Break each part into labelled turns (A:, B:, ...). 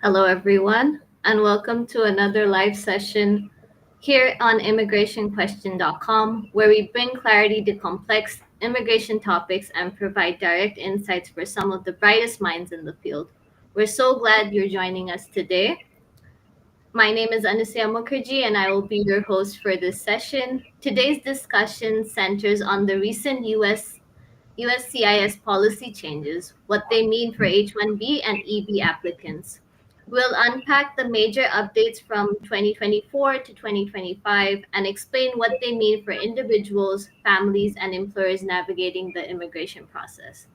A: Hello, everyone, and welcome to another live session here on immigrationquestion.com, where we bring clarity to complex immigration topics and provide direct insights for some of the brightest minds in the field. We're so glad you're joining us today. My name is Anusia Mukherjee, and I will be your host for this session. Today's discussion centers on the recent USCIS policy changes, what they mean for H-1B and EB applicants. We'll unpack the major updates from 2024 to 2025 and explain what they mean for individuals, families, and employers navigating the immigration process.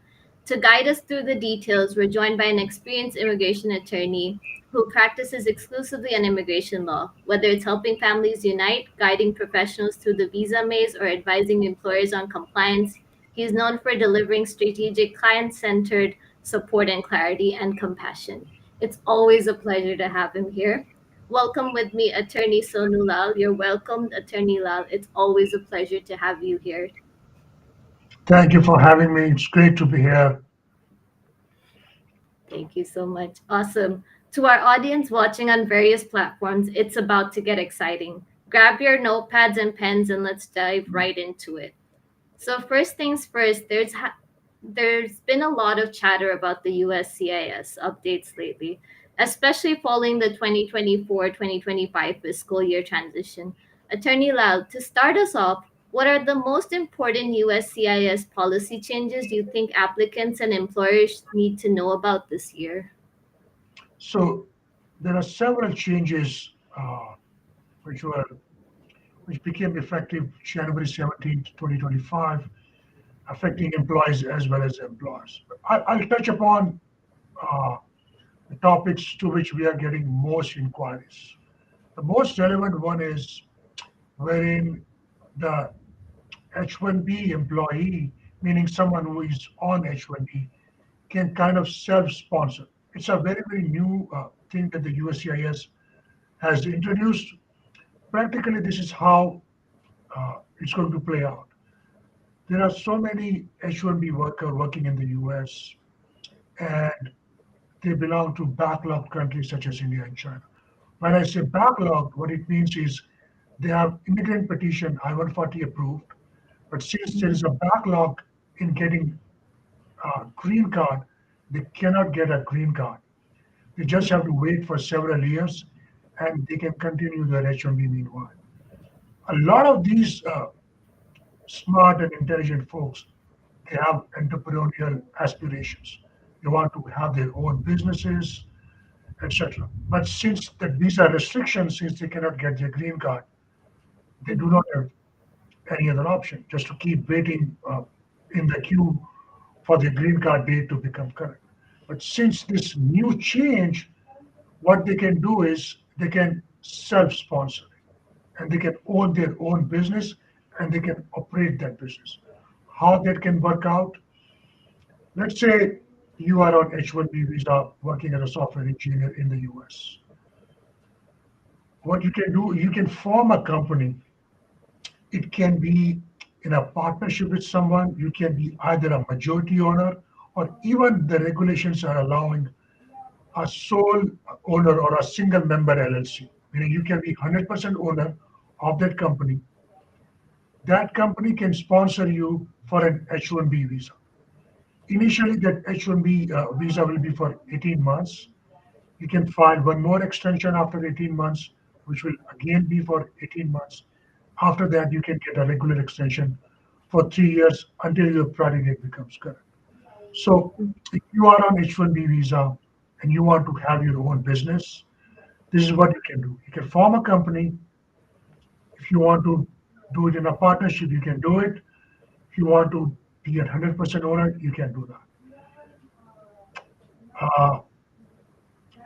A: To guide us through the details, we're joined by an experienced immigration attorney who practices exclusively on immigration law, whether it's helping families unite, guiding professionals through the visa maze, or advising employers on compliance. He is known for delivering strategic, client centered support and clarity and compassion. It's always a pleasure to have him here. Welcome with me, Attorney Sonu Lal. You're welcomed, Attorney Lal. It's always a pleasure to have you here.
B: Thank you for having me. It's great to be here.
A: Thank you so much. Awesome. To our audience watching on various platforms, it's about to get exciting. Grab your notepads and pens and let's dive right into it. So first things first, there's been a lot of chatter about the USCIS updates lately, especially following the 2024-2025 fiscal year transition. Attorney Lal, to start us off, what are the most important USCIS policy changes you think applicants and employers need to know about this year?
B: So there are several changes which were which became effective January 17th, 2025, affecting employees as well as employers. I'll touch upon uh, the topics to which we are getting most inquiries. The most relevant one is wherein the H-1B employee, meaning someone who is on H-1B, can kind of self-sponsor. It's a very, very new thing that the USCIS has introduced. Practically, this is how it's going to play out. There are so many H-1B workers working in the US, and they belong to backlogged countries such as India and China. When I say backlogged, what it means is they have immigrant petition I-140 approved, but since there is a backlog in getting a green card, they cannot get a green card. They just have to wait for several years and they can continue their H-1B meanwhile. A lot of these smart and intelligent folks, they have entrepreneurial aspirations. They want to have their own businesses, etc. But since the visa restrictions, since they cannot get their green card, they do not have any other option just to keep waiting in the queue for the green card date to become current. But since this new change, what they can do is they can self-sponsor it and they can own their own business and they can operate that business. How that can work out? Let's say you are on H-1B visa working as a software engineer in the US. What you can do, you can form a company. It can be in a partnership with someone. You can be either a majority owner or even the regulations are allowing a sole owner or a single member LLC, meaning you can be 100% owner of that company. That company can sponsor you for an H-1B visa. Initially, that H-1B visa will be for 18 months. You can file one more extension after 18 months, which will again be for 18 months. After that, you can get a regular extension for 3 years until your priority date becomes current. So if you are on H-1B visa and you want to have your own business, this is what you can do. You can form a company. If you want to do it in a partnership, you can do it. If you want to be a 100% owner, you can do that. Uh,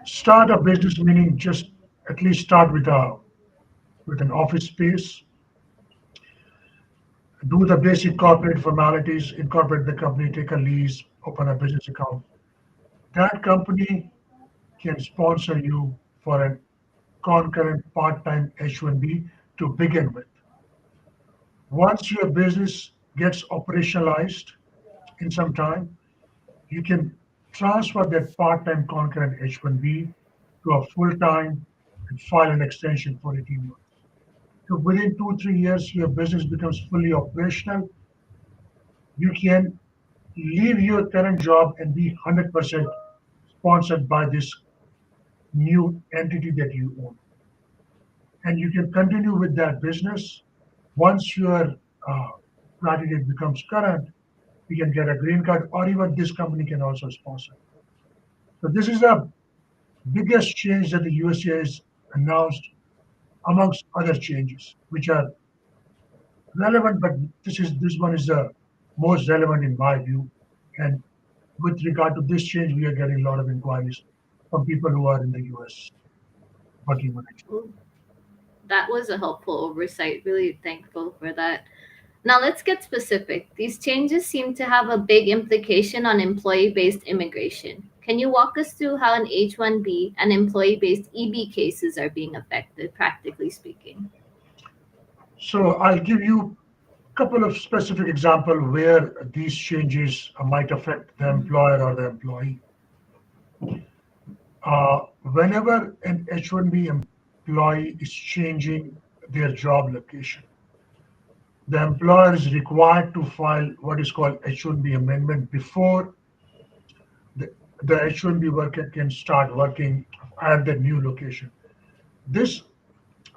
B: Start a business meaning just at least start with an office space, do the basic corporate formalities, incorporate the company, take a lease, open a business account. That company can sponsor you for a concurrent part-time H-1B to begin with. Once your business gets operationalized in some time, you can transfer that part-time concurrent H-1B to a full-time and file an extension for 18 months. So within 2, 3 years, your business becomes fully operational. You can leave your current job and be 100% sponsored by this new entity that you own. And you can continue with that business. Once your gratitude becomes current, you can get a green card, or even this company can also sponsor. So this is the biggest change that the USCIS announced, amongst other changes, which are relevant, but this one is the most relevant in my view. And with regard to this change, we are getting a lot of inquiries from people who are in the US working on it.
A: Ooh, that was a helpful oversight. Really thankful for that. Now let's get specific. These changes seem to have a big implication on employee based immigration. Can you walk us through how an H-1B and employee based EB cases are being affected, practically speaking?
B: So I'll give you a couple of specific examples where these changes might affect the employer or the employee. Whenever an H-1B employee is changing their job location, the employer is required to file what is called H-1B amendment before the, the H-1B worker can start working at the new location. This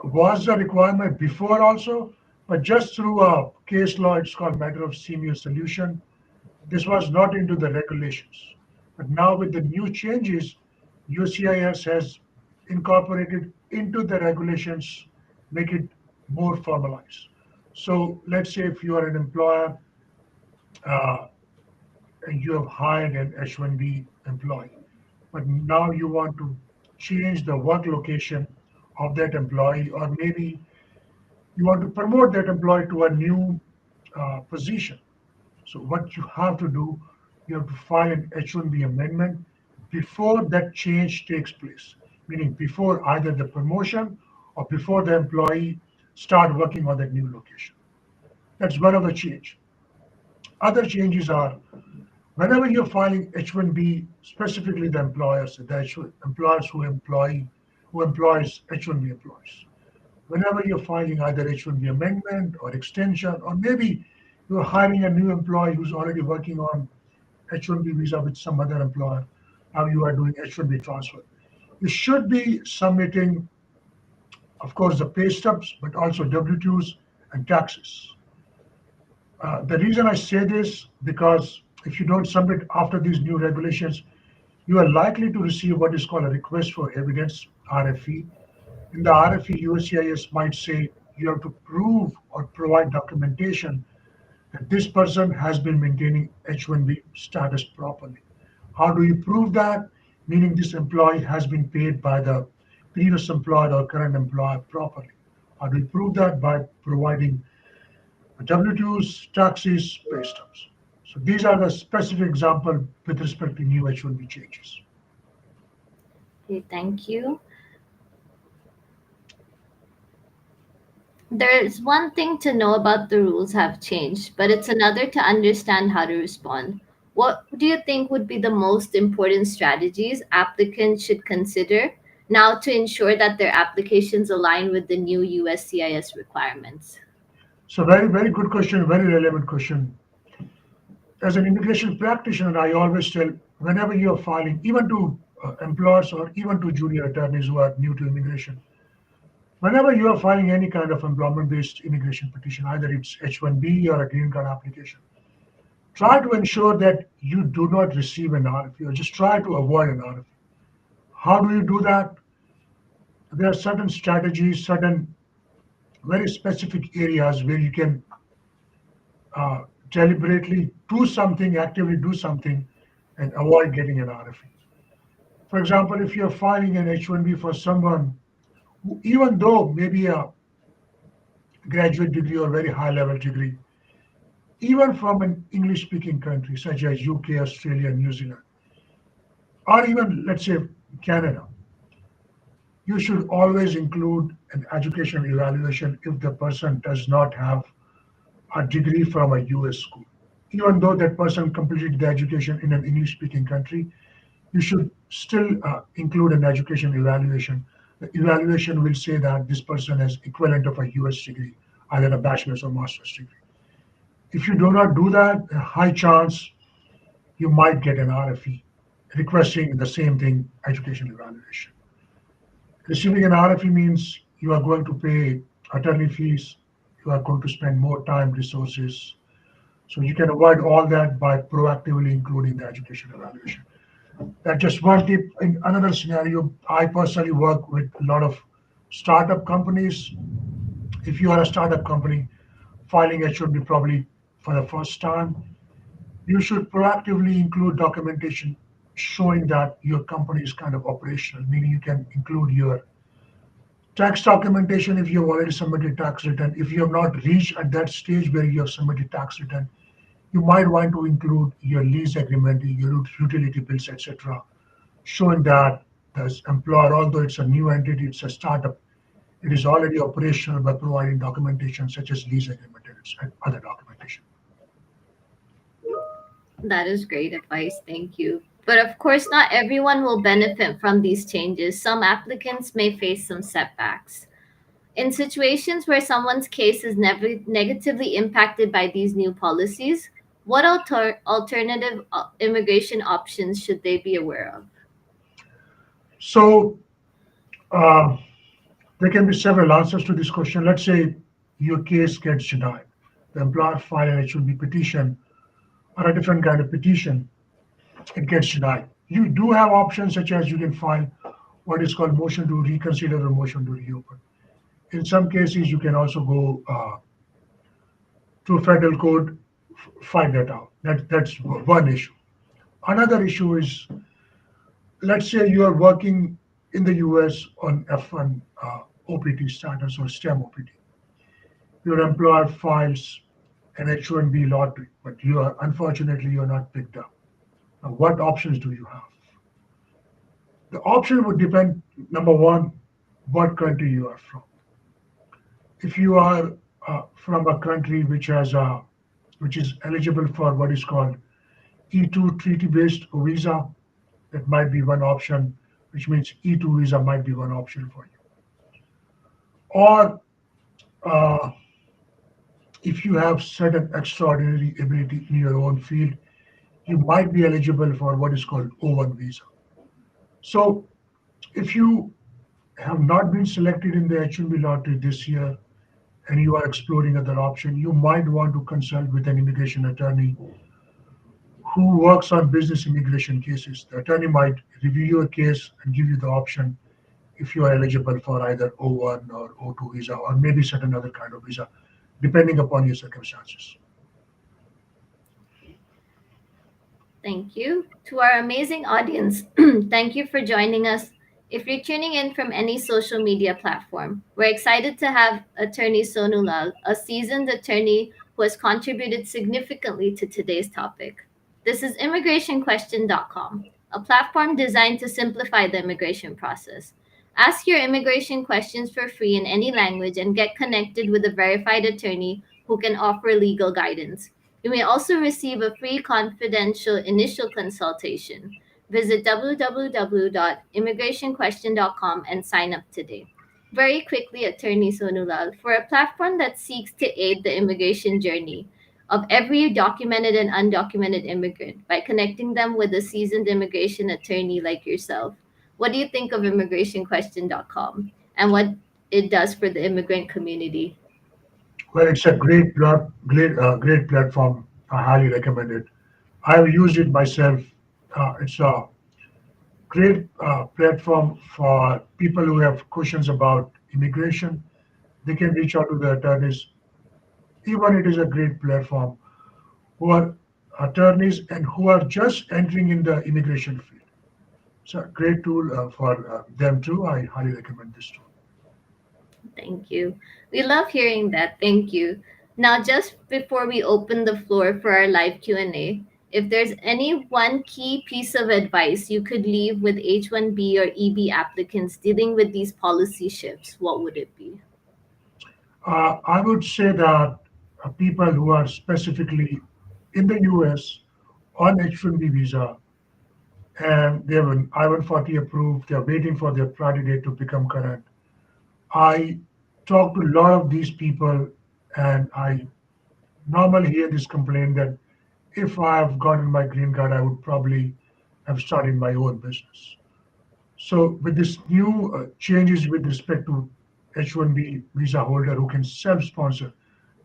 B: was a requirement before also, but just through a case law, it's called matter of senior solution. This was not into the regulations. But now with the new changes, USCIS has incorporated into the regulations, make it more formalized. So let's say if you are an employer uh, and you have hired an H-1B employee, but now you want to change the work location of that employee, or maybe you want to promote that employee to a new position. So what you have to do, you have to file an H-1B amendment before that change takes place, meaning before either the promotion or before the employee start working on that new location. That's one of the change. Other changes are whenever you're filing H-1B, specifically the employers, employers who employs H-1B employees. Whenever you're filing either H-1B amendment or extension, or maybe you're hiring a new employee who's already working on H-1B visa with some other employer, now you are doing H-1B transfer. You should be submitting, of course, the pay stubs, but also W-2s and taxes. The reason I say this, because if you don't submit after these new regulations, you are likely to receive what is called a request for evidence, RFE. In the RFE, USCIS might say you have to prove or provide documentation that this person has been maintaining H-1B status properly. How do you prove that? Meaning this employee has been paid by the previous employer or current employer properly. How do you prove that? By providing W-2s, taxes, pay stubs. So these are the specific example with respect to new H-1B changes.
A: Okay, thank you. There's one thing to know about the rules have changed, but it's another to understand how to respond. What do you think would be the most important strategies applicants should consider now to ensure that their applications align with the new USCIS requirements?
B: So very, very good question, very relevant question. As an immigration practitioner, I always tell whenever you are filing, even to employers or even to junior attorneys who are new to immigration, whenever you are filing any kind of employment-based immigration petition, either it's H-1B or a green card application, try to ensure that you do not receive an RFE or just try to avoid an RFE. How do you do that? There are certain strategies, certain very specific areas where you can uh, deliberately do something, actively do something, and avoid getting an RFE. For example, if you're filing an H-1B for someone who, even though maybe a graduate degree or very high level degree, even from an English speaking country such as UK, Australia, New Zealand, or even let's say Canada, you should always include an educational evaluation if the person does not have a degree from a US school. Even though that person completed the education in an English speaking country, you should still include an education evaluation. The evaluation will say that this person has equivalent of a US degree, either a bachelor's or master's degree. If you do not do that, a high chance you might get an RFE requesting the same thing, education evaluation. Receiving an RFE means you are going to pay attorney fees, you are going to spend more time, resources. So you can avoid all that by proactively including the education evaluation. That's just one tip. In another scenario, I personally work with a lot of startup companies. If you are a startup company filing H-1B probably for the first time, you should proactively include documentation showing that your company is kind of operational, meaning you can include your tax documentation if you have already submitted tax return. If you have not reached at that stage where you have submitted tax return, you might want to include your lease agreement, your utility bills, etc., showing that the employer, although it's a new entity, it's a startup, it is already operational by providing documentation such as lease agreement and other documentation.
A: That is great advice. Thank you. But of course, not everyone will benefit from these changes. Some applicants may face some setbacks. In situations where someone's case is never negatively impacted by these new policies, what alternative immigration options should they be aware of?
B: So uh, there can be several answers to this question. Let's say your case gets denied. The employer filed an H-1B petition or a different kind of petition, it gets denied. You do have options such as you can file what is called motion to reconsider or motion to reopen. In some cases, you can also go to a federal court, find that out. That's one issue. Another issue is, let's say you are working in the US on F1 OPT status or STEM OPT. Your employer files an H-1B lottery, but unfortunately you're not picked up. Now, what options do you have? The option would depend, number one, what country you are from. If you are from a country which is eligible for what is called E2 treaty-based visa, that might be one option, which means E2 visa might be one option for you. Or uh, if you have certain extraordinary ability in your own field, you might be eligible for what is called O1 visa. So if you have not been selected in the H-1B lottery this year and you are exploring other option, you might want to consult with an immigration attorney who works on business immigration cases. The attorney might review your case and give you the option if you are eligible for either O1 or O2 visa or maybe certain other kind of visa, depending upon your circumstances.
A: Thank you. To our amazing audience, thank you for joining us. If you're tuning in from any social media platform, we're excited to have attorney Sonu Lal, a seasoned attorney who has contributed significantly to today's topic. This is immigrationquestion.com, a platform designed to simplify the immigration process. Ask your immigration questions for free in any language and get connected with a verified attorney who can offer legal guidance. You may also receive a free confidential initial consultation. Visit www.immigrationquestion.com and sign up today. Very quickly, Attorney Sonulal, for a platform that seeks to aid the immigration journey of every documented and undocumented immigrant by connecting them with a seasoned immigration attorney like yourself, what do you think of immigrationquestion.com and what it does for the immigrant community?
B: Well, it's a great platform. I highly recommend it. I've used it myself. It's a great platform for people who have questions about immigration. They can reach out to the attorneys. Even it is a great platform who are attorneys and who are just entering in the immigration field. It's a great tool for them too. I highly recommend this tool.
A: Thank you. We love hearing that. Thank you. Now, just before we open the floor for our live Q&A, if there's any one key piece of advice you could leave with H-1B or EB applicants dealing with these policy shifts, what would it be?
B: I would say that people who are specifically in the US on H-1B visa and they have an I-140 approved. They are waiting for their priority date to become current. I talk to a lot of these people, and I normally hear this complaint that if I have gotten my green card, I would probably have started my own business. So with this new changes with respect to H-1B visa holder who can self-sponsor,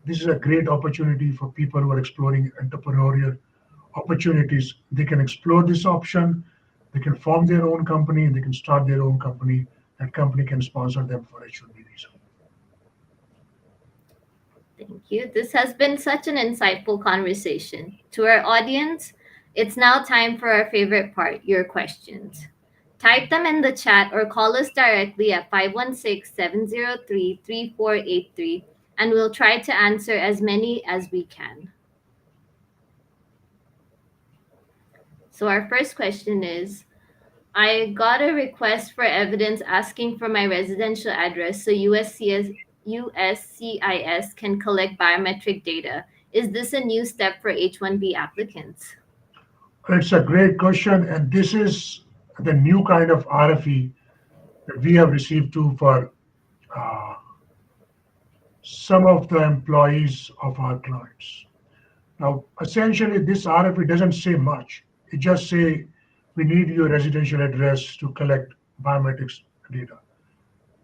B: this is a great opportunity for people who are exploring entrepreneurial opportunities. They can explore this option. They can form their own company. They can start their own company. That company can sponsor them for H-1B visa.
A: Thank you. This has been such an insightful conversation. To our audience, it's now time for our favorite part, your questions. Type them in the chat or call us directly at 516-703-3483, and we'll try to answer as many as we can. So, our first question is, I got a request for evidence asking for my residential address so USCIS can collect biometric data. Is this a new step for H-1B applicants?
B: It's a great question, and this is the new kind of RFE that we have received too for uh, some of the employees of our clients. Now, essentially, this RFE doesn't say much. It just say we need your residential address to collect biometrics data.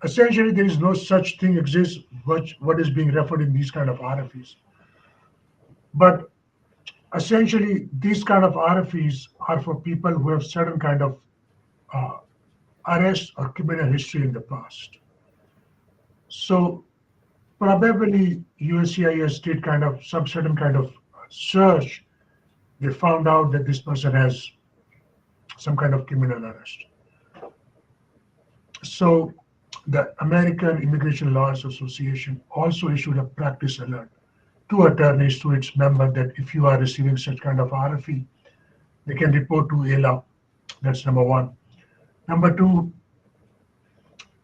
B: Essentially, there is no such thing exists what is being referred in these kind of RFEs. But essentially, these kind of RFEs are for people who have certain kind of uh, arrest or criminal history in the past. So probably USCIS did kind of some certain kind of search. They found out that this person has some kind of criminal arrest. So the American Immigration Lawyers Association also issued a practice alert to attorneys to its member that if you are receiving such kind of RFE, they can report to ALA. That's number one. Number two,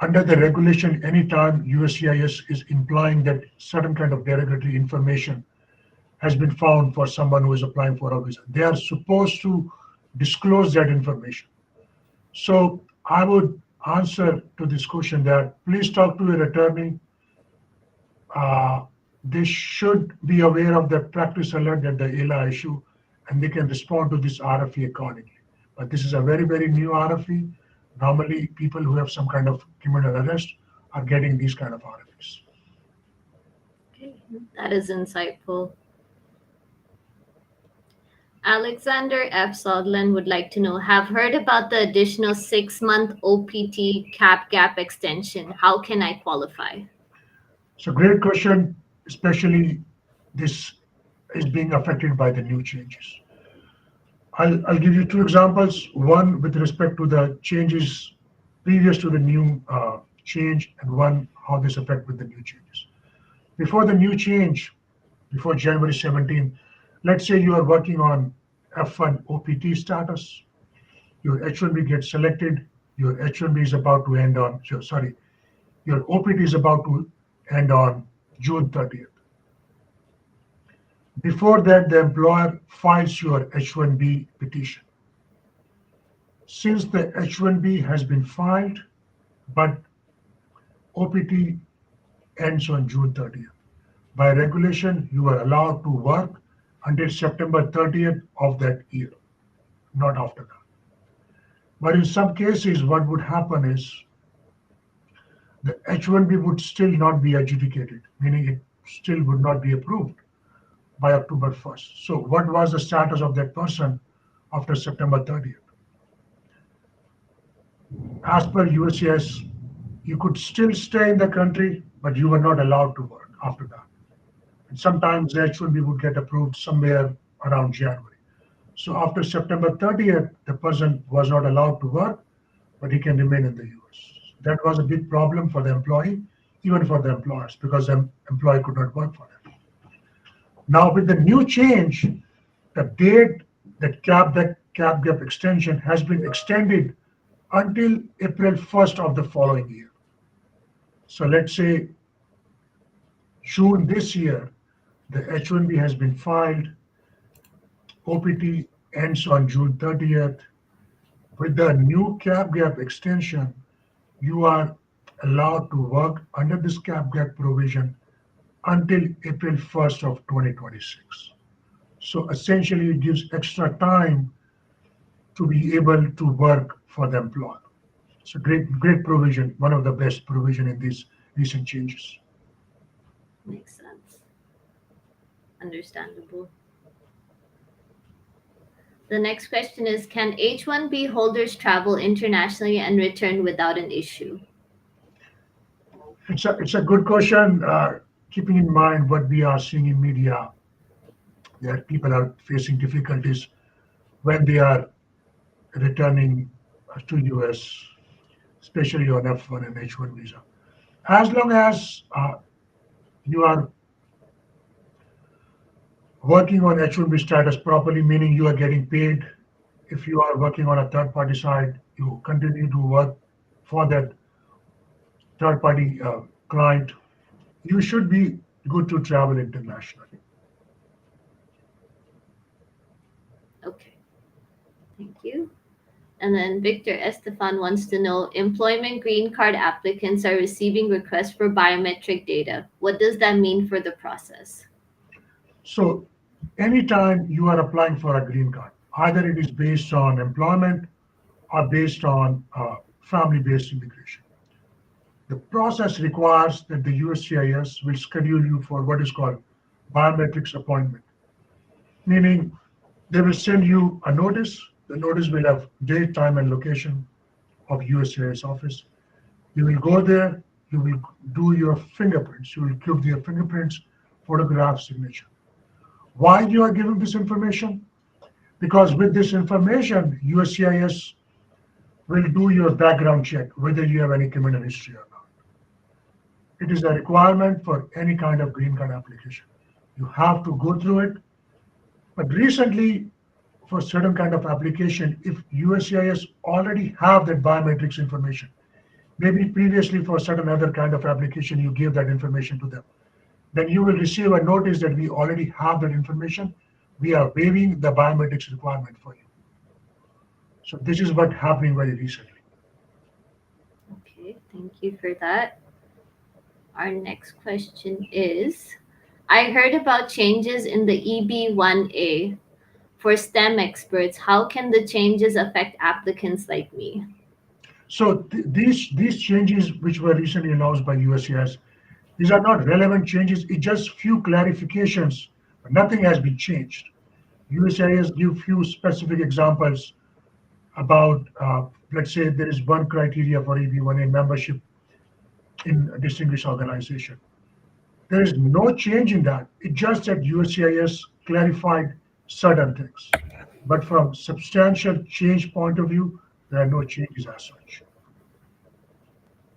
B: under the regulation, anytime USCIS is implying that certain kind of derogatory information has been found for someone who is applying for a visa, they are supposed to disclose that information. So I would answer to this question that please talk to your attorney. Uh, they should be aware of the practice alert that the ALA issue, and they can respond to this RFE accordingly. But this is a very, very new RFE. Normally, people who have some kind of criminal arrest are getting these kind of RFEs.
A: Okay, that is insightful. Alexander F. Sodlin would like to know, have heard about the additional 6-month OPT cap gap extension. How can I qualify?
B: So great question, especially this is being affected by the new changes. I'll give you two examples. One with respect to the changes previous to the new change, and one how this affect with the new changes. Before the new change, before January 17, let's say you are working on F1 OPT status, your H-1B gets selected, your H-1B is about to end on, sorry, your OPT is about to end on June 30th. Before that, the employer files your H-1B petition. Since the H-1B has been filed, but OPT ends on June 30th. By regulation, you are allowed to work until September 30th of that year, not after that. But in some cases, what would happen is the H-1B would still not be adjudicated, meaning it still would not be approved by October 1st. So what was the status of that person after September 30th? As per USCIS, you could still stay in the country, but you were not allowed to work after that. And sometimes the H-1B would get approved somewhere around January. So after September 30th, the person was not allowed to work, but he can remain in the US. That was a big problem for the employee, even for the employers, because the employee could not work for them. Now with the new change, the date that cap gap extension has been extended until April 1st of the following year. So let's say June this year, the H-1B has been filed, OPT ends on June 30th, With the new cap gap extension, you are allowed to work under this cap gap provision until April 1st of 2026. So essentially, it gives extra time to be able to work for the employer. It's a great provision, one of the best provision in these recent changes.
A: Makes sense. Understandable. The next question is, can H-1B holders travel internationally and return without an issue?
B: It's a good question. Keeping in mind what we are seeing in media, that people are facing difficulties when they are returning to US, especially on F1 and H1 visa. As long as you are working on H1B status properly, meaning you are getting paid. If you are working on a third party side, you continue to work for that third party client. You should be good to travel internationally.
A: Okay, thank you. And then Victor Estefan wants to know, employment green card applicants are receiving requests for biometric data. What does that mean for the process?
B: So, anytime you are applying for a green card, either it is based on employment or based on family based immigration, the process requires that the USCIS will schedule you for what is called biometrics appointment, meaning they will send you a notice. The notice will have date, time, and location of USCIS office. You will go there, you will do your fingerprints, you will give your fingerprints, photograph, signature. Why you are giving this information? Because with this information, USCIS will do your background check, whether you have any criminal history or not. It is a requirement for any kind of green card application. You have to go through it. But recently, for certain kind of application, if USCIS already have that biometrics information, maybe previously for certain other kind of application, you give that information to them, then you will receive a notice that we already have that information. We are waiving the biometrics requirement for you. So this is what happening very recently.
A: Okay, thank you for that. Our next question is, I heard about changes in the EB1A for STEM experts. How can the changes affect applicants like me?
B: So these changes which were recently announced by USCIS, these are not relevant changes. It's just few clarifications, but nothing has been changed. USCIS give few specific examples about, let's say there is one criteria for EB1A membership in a distinguished organization. There is no change in that. It just that USCIS clarified certain things. But from substantial change point of view, there are no changes as such.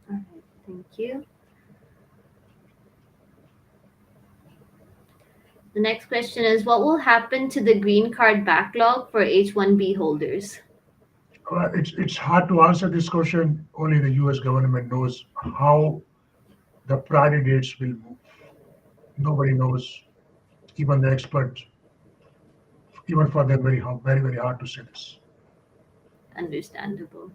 A: All right, thank you. The next question is, what will happen to the green card backlog for H-1B holders?
B: It's hard to answer this question. Only the US government knows how the priority dates will move. Nobody knows, even the experts, even for them, very hard to say this.
A: Understandable.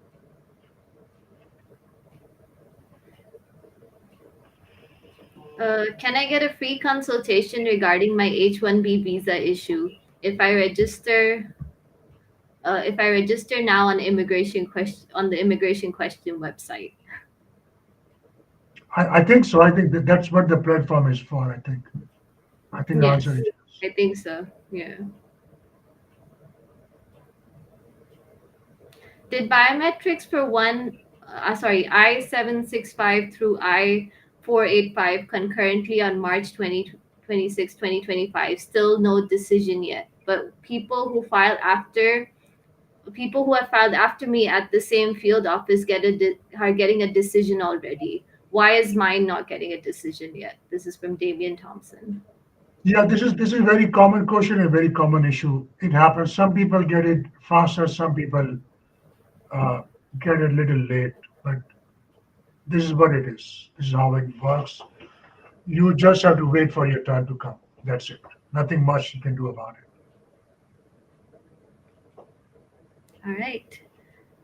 A: Can I get a free consultation regarding my H-1B visa issue if I register? If I register now on the immigration question website?
B: I think so. I think that's what the platform is for. I think the answer
A: Yes,
B: is yes.
A: I think so. Yeah. Did biometrics for I-765 through I-485 concurrently on March 2026, 2025? Still no decision yet. But people who have filed after me at the same field office are getting a decision already. Why is mine not getting a decision yet? This is from Damian Thompson.
B: Yeah, this is very common question, a very common issue. It happens. Some people get it faster, some people uh, get it a little late, but this is what it is. This is how it works. You just have to wait for your turn to come. That's it. Nothing much you can do about it.
A: All right.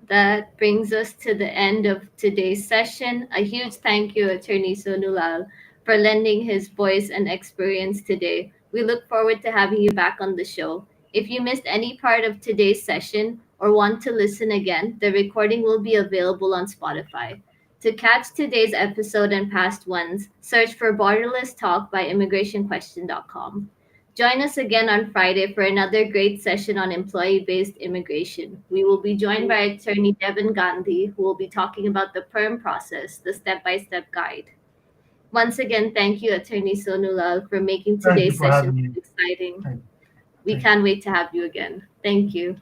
A: That brings us to the end of today's session. A huge thank you, Attorney Sonulal, for lending his voice and experience today. We look forward to having you back on the show. If you missed any part of today's session or want to listen again, the recording will be available on Spotify. To catch today's episode and past ones, search for Borderless Talk by immigrationquestion.com. Join us again on Friday for another great session on employee based immigration. We will be joined by attorney Devin Gandhi, who will be talking about the PERM process, the step by step guide. Once again, thank you, Attorney Sonulal, for making
B: Thank you
A: today's
B: for
A: session
B: having me.
A: so exciting.
B: Thank,
A: We
B: thank you.
A: can't wait to have you again. Thank you.